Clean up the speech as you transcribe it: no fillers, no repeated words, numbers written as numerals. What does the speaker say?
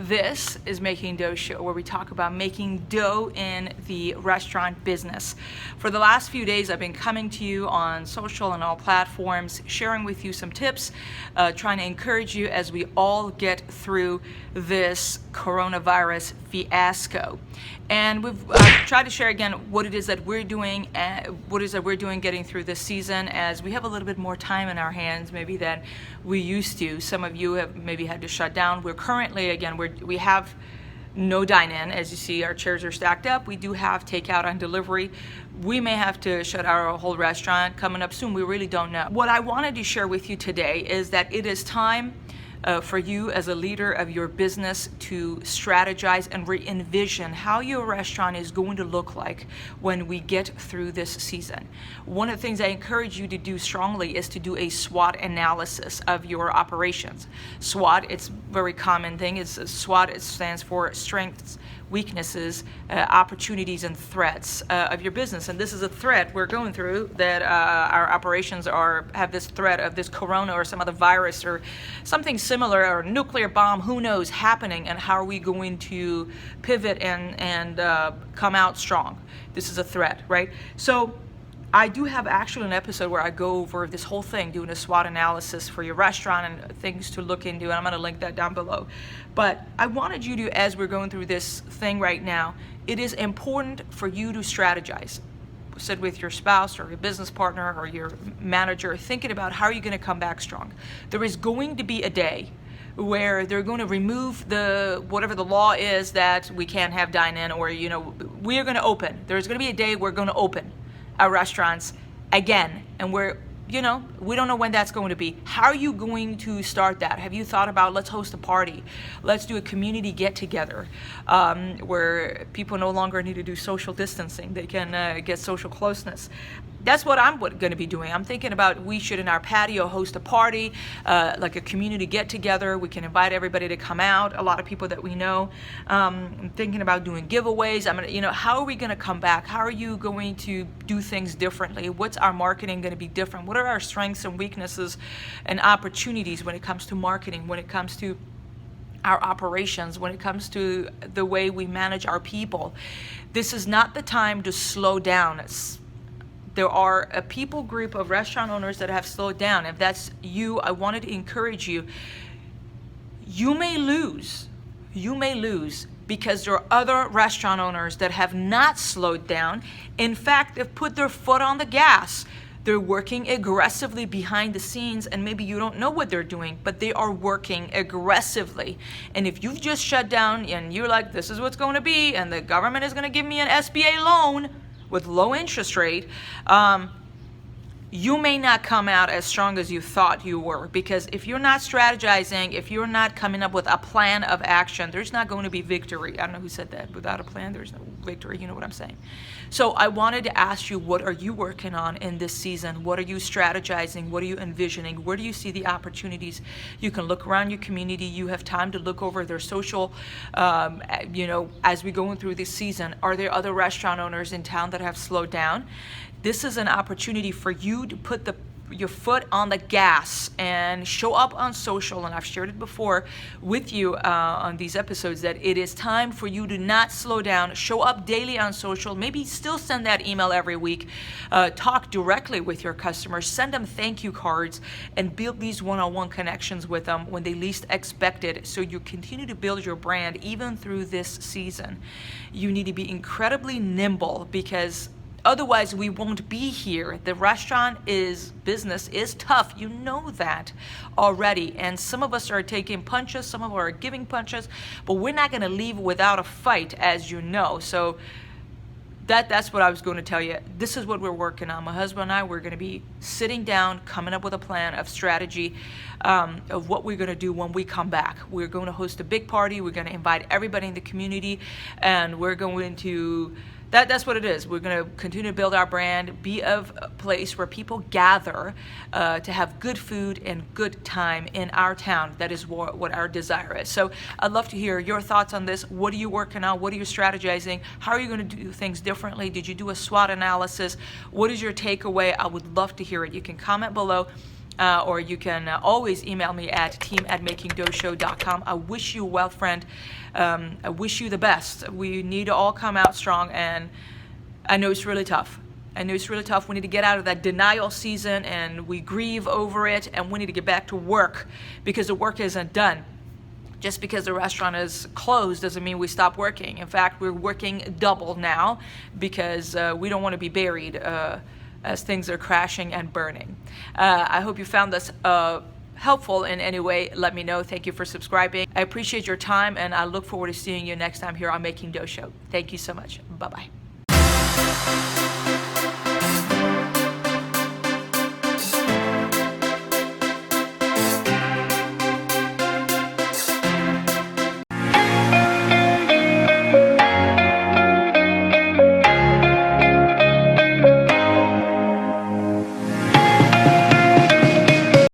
This is Making Dough Show, where we talk about making dough in the restaurant business. For the last few days, I've been coming to you on social and all platforms, sharing with you some tips, trying to encourage you as we all get through this coronavirus fiasco. And we've tried to share again what it is that we're doing, getting through this season, as we have a little bit more time in our hands maybe than we used to. Some of you have maybe had to shut down. We're currently, again, we have no dine-in. As you see, our chairs are stacked up. We do have takeout and delivery. We may have to shut our whole restaurant coming up soon. We really don't know. What I wanted to share with you today is that it is time for you as a leader of your business to strategize and re-envision how your restaurant is going to look like when we get through this season. One of the things I encourage you to do strongly is to do a SWOT analysis of your operations. SWOT, it's a very common thing. SWOT, it stands for strengths, weaknesses, opportunities, and threats of your business. And this is a threat we're going through, that our operations have this threat of this corona or some other virus or something similar, or nuclear bomb, who knows, happening, and how are we going to pivot and come out strong? This is a threat, right? So I do have actually an episode where I go over this whole thing, doing a SWOT analysis for your restaurant and things to look into, and I'm going to link that down below. But I wanted you to, as we're going through this thing right now, it is important for you to strategize. Sit with your spouse or your business partner or your manager, thinking about how are you going to come back strong. There is going to be a day where they're going to remove whatever the law is that we can't have dine-in, or we are going to open. There's going to be a day we're going to open our restaurants again, and we don't know when that's going to be. How are you going to start that? Have you thought about, let's host a party, let's do a community get-together where people no longer need to do social distancing, they can get social closeness? That's what I'm going to be doing. I'm thinking about, we should in our patio host a party, like a community get-together. We can invite everybody to come out, a lot of people that we know. I'm thinking about doing giveaways. How are we going to come back? How are you going to do things differently? What's our marketing going to be different? What are our strengths and weaknesses and opportunities when it comes to marketing, when it comes to our operations, when it comes to the way we manage our people? This is not the time to slow down. There are a people group of restaurant owners that have slowed down. If that's you, I wanted to encourage you. You may lose because there are other restaurant owners that have not slowed down. In fact, they've put their foot on the gas. They're working aggressively behind the scenes, and maybe you don't know what they're doing, but they are working aggressively. And if you've just shut down and you're like, this is what's going to be, and the government is going to give me an SBA loan with low interest rate, you may not come out as strong as you thought you were. Because if you're not strategizing, if you're not coming up with a plan of action, there's not going to be victory. I don't know who said that. Without a plan, there's no victory. You know what I'm saying? So I wanted to ask you, what are you working on in this season? What are you strategizing? What are you envisioning? Where do you see the opportunities? You can look around your community. You have time to look over their social, as we go through this season. Are there other restaurant owners in town that have slowed down? This is an opportunity for you to put your foot on the gas and show up on social. And I've shared it before with you on these episodes, that it is time for you to not slow down. Show up daily on social. Maybe still send that email every week. Talk directly with your customers. Send them thank you cards and build these one-on-one connections with them when they least expect it, so you continue to build your brand even through this season. You need to be incredibly nimble, because otherwise we won't be here. The restaurant business is tough. You know that already. And some of us are taking punches, some of us are giving punches, but we're not going to leave without a fight, as you know. So that's what I was going to tell you. This is what we're working on. My husband and I, we're going to be sitting down, coming up with a plan of strategy of what we're going to do when we come back. We're going to host a big party. We're going to invite everybody in the community, and we're going to that's what it is. We're going to continue to build our brand, be a place where people gather to have good food and good time in our town. That is what our desire is. So I'd love to hear your thoughts on this. What are you working on? What are you strategizing? How are you going to do things differently? Did you do a SWOT analysis? What is your takeaway? I would love to hear it. You can comment below. or you can always email me at team@makingdoughshow.com. I wish you well, friend. I wish you the best. We need to all come out strong, and I know it's really tough. I know it's really tough. We need to get out of that denial season, and we grieve over it, and we need to get back to work because the work isn't done. Just because the restaurant is closed doesn't mean we stop working. In fact, we're working double now because we don't want to be buried as things are crashing and burning. I hope you found this helpful in any way. Let me know. Thank you for subscribing. I appreciate your time, and I look forward to seeing you next time here on Making Dough Show. Thank you so much. Bye-bye.